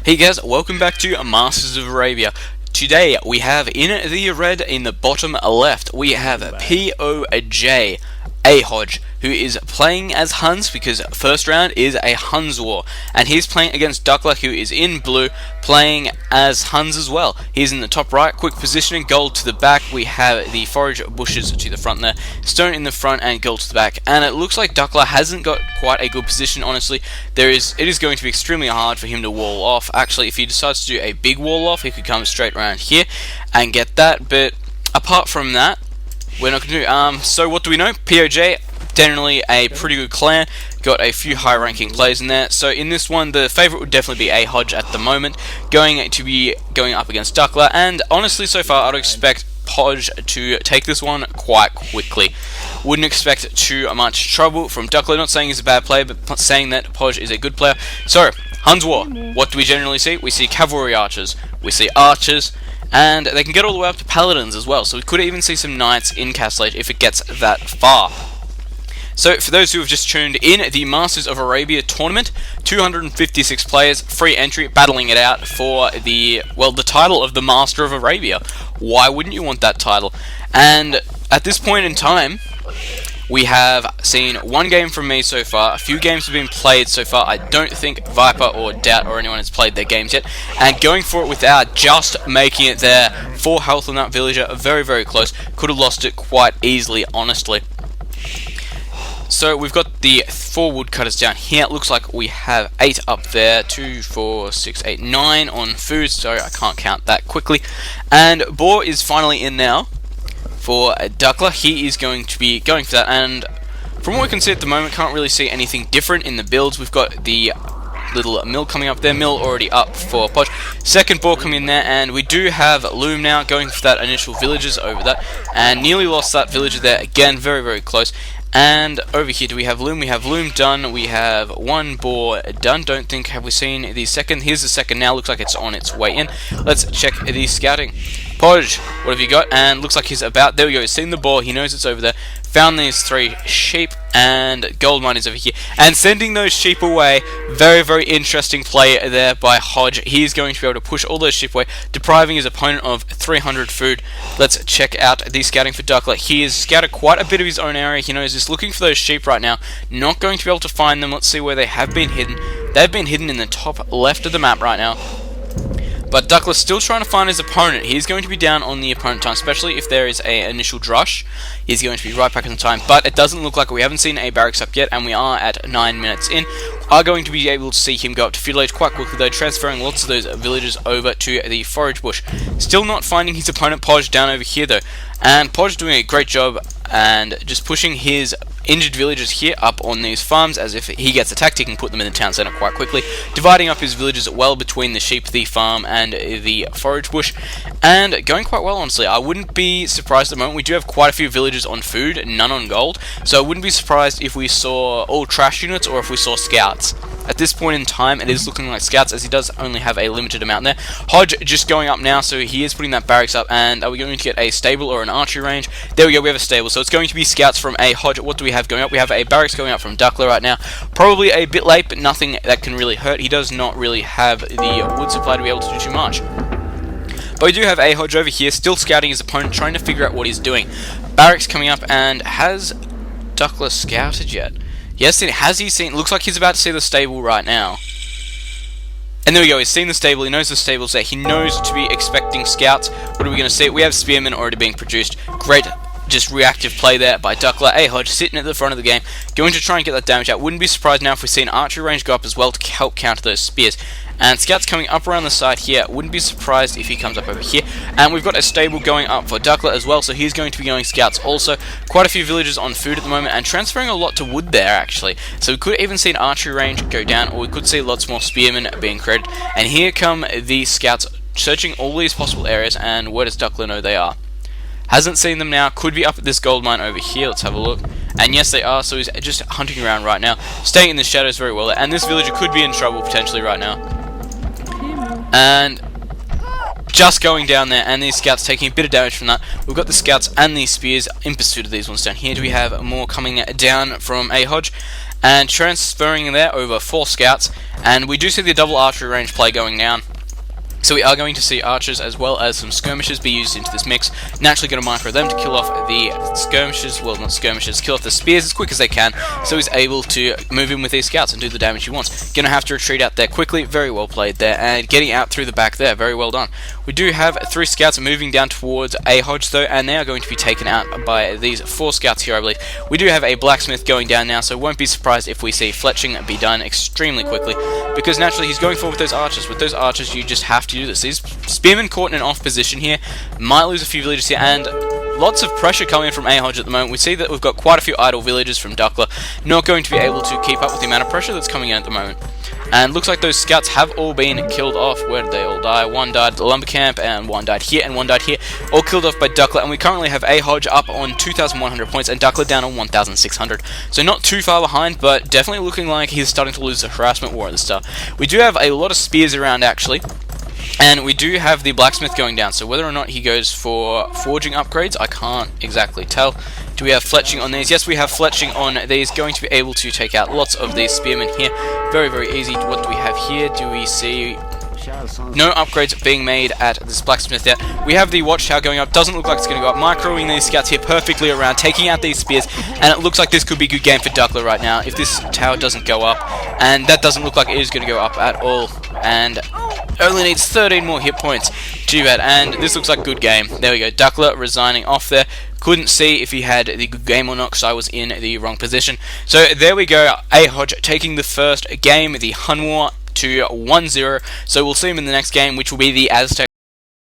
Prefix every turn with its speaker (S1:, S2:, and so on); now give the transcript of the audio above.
S1: Hey guys, welcome back to Masters of Arabia. Today we have in the red in the bottom left, we have PoJ, Ahoge, who is playing as Huns because first round is a Huns war. And he's playing against Dukla, who is in blue, playing as Huns as well. He's in the top right, quick positioning, gold to the back. We have the forage bushes to the front there, stone in the front and gold to the back. And it looks like Dukla hasn't got quite a good position, honestly. It is going to be extremely hard for him to wall off. Actually, if he decides to do a big wall off, he could come straight around here and get that. But apart from that, we're not going to do. So what do we know? PoJ, generally a pretty good clan, got a few high ranking players in there. So in this one, the favourite would definitely be Ahoge at the moment, going to be going up against Dukla. And honestly, so far, I'd expect PoJ to take this one quite quickly. Wouldn't expect too much trouble from Dukla. Not saying he's a bad player, but saying that PoJ is a good player. So, Huns War, what do we generally see? We see cavalry archers, we see archers, and they can get all the way up to paladins as well. So we could even see some knights in Castle Age if it gets that far. So for those who have just tuned in, the Masters of Arabia tournament, 256 players, free entry, battling it out for the title of the Master of Arabia. Why wouldn't you want that title? And at this point in time, we have seen one game from me so far. A few games have been played so far. I don't think Viper or Doubt or anyone has played their games yet. And going for it without just making it there. 4 health on that villager. Very, very close. Could have lost it quite easily, honestly. So we've got the 4 woodcutters down here. It looks like we have 8 up there. 2, 4, 6, 8, 9 on food. So I can't count that quickly. And Boar is finally in now. For Dukla, he is going to be going for that, and from what we can see at the moment, can't really see anything different in the builds. We've got the little mill coming up there, mill already up for PoJ. Second ball coming in there, and we do have Loom now going for that initial villagers over that, and nearly lost that villager there again, very, very close. And over here, do we have Loom? We have Loom done. We have one boar done. Don't think, have we seen the second? Here's the second now. Looks like it's on its way in. Let's check the scouting. PoJ, what have you got? And looks like he's about, there we go, he's seen the boar, he knows it's over there. Found these 3 sheep, and gold mine is over here. And sending those sheep away, very, very interesting play there by Ahoge. He is going to be able to push all those sheep away, depriving his opponent of 300 food. Let's check out the scouting for Dukla. He has scouted quite a bit of his own area. He knows he's looking for those sheep right now. Not going to be able to find them. Let's see where they have been hidden. They've been hidden in the top left of the map right now. But Dukla's still trying to find his opponent. He's going to be down on the opponent time, especially if there is an initial drush. He's going to be right back in the time. But it doesn't look like we haven't seen a barracks up yet, and we are at 9 minutes in. Are going to be able to see him go up to feudal age quite quickly, though, transferring lots of those villagers over to the forage bush. Still not finding his opponent PoJ down over here, though. And PoJ doing a great job and just pushing his injured villagers here up on these farms. As if he gets attacked, he can put them in the town center quite quickly, dividing up his villagers well between the sheep, the farm, and the forage bush, and going quite well, honestly. I wouldn't be surprised at the moment. We do have quite a few villagers on food, none on gold, so I wouldn't be surprised if we saw all trash units or if we saw scouts. At this point in time, it is looking like scouts, as he does only have a limited amount there. Ahoge just going up now, so he is putting that barracks up. And are we going to get a stable or an archery range? There we go, we have a stable. So it's going to be scouts from Ahoge. What do we have going up? We have a barracks going up from Dukla right now. Probably a bit late, but nothing that can really hurt. He does not really have the wood supply to be able to do too much. But we do have Ahoge over here, still scouting his opponent, trying to figure out what he's doing. Barracks coming up, and has Dukla scouted yet? Yes, has he seen? Looks like he's about to see the stable right now. And there we go, he's seen the stable, he knows the stable's there, he knows to be expecting scouts. What are we going to see? We have spearmen already being produced. Great, just reactive play there by Dukla. Ahoge sitting at the front of the game, going to try and get that damage out. Wouldn't be surprised now if we see an archery range go up as well to help counter those spears. And scouts coming up around the side here. Wouldn't be surprised if he comes up over here. And we've got a stable going up for Dukla as well, so he's going to be going scouts also. Quite a few villagers on food at the moment, and transferring a lot to wood there, actually. So we could even see an archery range go down, or we could see lots more spearmen being created. And here come the scouts searching all these possible areas, and where does Dukla know they are? Hasn't seen them now, could be up at this gold mine over here. Let's have a look. And yes, they are, so he's just hunting around right now, staying in the shadows very well. And this villager could be in trouble potentially right now. And just going down there, and these scouts taking a bit of damage from that. We've got the scouts and these spears in pursuit of these ones down here. Do we have more coming down from Ahoge? And transferring there over 4 scouts, and we do see the double archery range play going down. So we are going to see archers as well as some skirmishers be used into this mix. Naturally going to micro them to kill off the skirmishers, well not skirmishers, kill off the spears as quick as they can, so he's able to move in with these scouts and do the damage he wants. Going to have to retreat out there quickly, very well played there, and getting out through the back there, very well done. We do have 3 scouts moving down towards Ahoge though, and they are going to be taken out by these 4 scouts here I believe. We do have a blacksmith going down now, so won't be surprised if we see fletching be done extremely quickly, because naturally he's going forward with those archers. With those archers you just have to do this. These spearmen caught in an off position here, might lose a few villagers here, and lots of pressure coming in from Ahoge at the moment. We see that we've got quite a few idle villagers from Dukla, not going to be able to keep up with the amount of pressure that's coming in at the moment. And looks like those scouts have all been killed off. Where did they all die? One died at the lumber camp, and one died here, and one died here. All killed off by Dukla, and we currently have Ahoge up on 2,100 points, and Dukla down on 1,600. So not too far behind, but definitely looking like he's starting to lose the harassment war at the start. We do have a lot of spears around, actually. And we do have the blacksmith going down, so whether or not he goes for forging upgrades, I can't exactly tell. Do we have fletching on these? Yes, we have fletching on these, going to be able to take out lots of these spearmen here. Very, very easy. What do we have here? Do we see no upgrades being made at this blacksmith yet? We have the watchtower going up, doesn't look like it's going to go up. Microing these scouts here perfectly around, taking out these spears, and it looks like this could be a good game for Dukla right now if this tower doesn't go up, and that doesn't look like it is going to go up at all. And only needs 13 more hit points. Too bad, and this looks like a good game. There we go, Dukla resigning off there. Couldn't see if he had the good game or not because I was in the wrong position. So there we go, Ahoge taking the first game, the Hun War, to 1-0. So we'll see him in the next game, which will be the Aztec